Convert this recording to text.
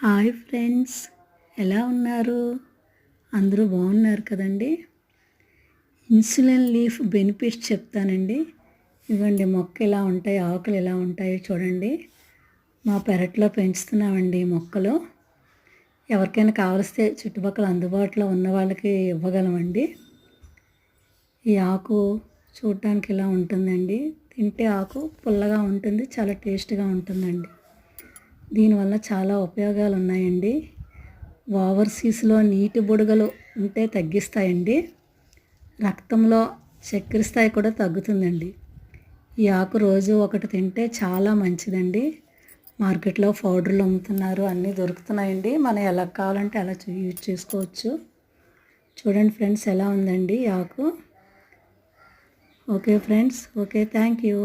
Hi friends, ఎలా ఉన్నారు? అందరూ బాగున్నారు కదండి. ఇన్సులిన్ లీఫ్ బెనిఫిట్స్ చెప్తానండి. ఇవ్వండి, మొక్క ఎలా ఉంటాయి, ఆకులు ఎలా ఉంటాయో చూడండి. మా పెరట్లో పెంచుతున్నామండి మొక్కలు. ఎవరికైనా కావలిస్తే చుట్టుపక్కల అందుబాటులో ఉన్న వాళ్ళకి ఇవ్వగలమండి. ఈ ఆకు చూడటానికి ఇలా ఉంటుందండి. తింటే ఆకు పుల్లగా ఉంటుంది, చాలా టేస్ట్గా ఉంటుందండి. దీనివల్ల చాలా ఉపయోగాలు ఉన్నాయండి. ఓవర్సీస్లో నీటి బుడగలు ఉంటే తగ్గిస్తాయండి. రక్తంలో చక్కెర స్థాయి కూడా తగ్గుతుందండి. ఈ ఆకు రోజు ఒకటి తింటే చాలా మంచిదండి. మార్కెట్లో పౌడర్లు అమ్ముతున్నారు, అన్నీ దొరుకుతున్నాయండి. మనం ఎలా కావాలంటే అలా యూజ్ చేసుకోవచ్చు. చూడండి ఫ్రెండ్స్, ఎలా ఉందండి ఈ ఆకు. Okay friends, okay, thank you.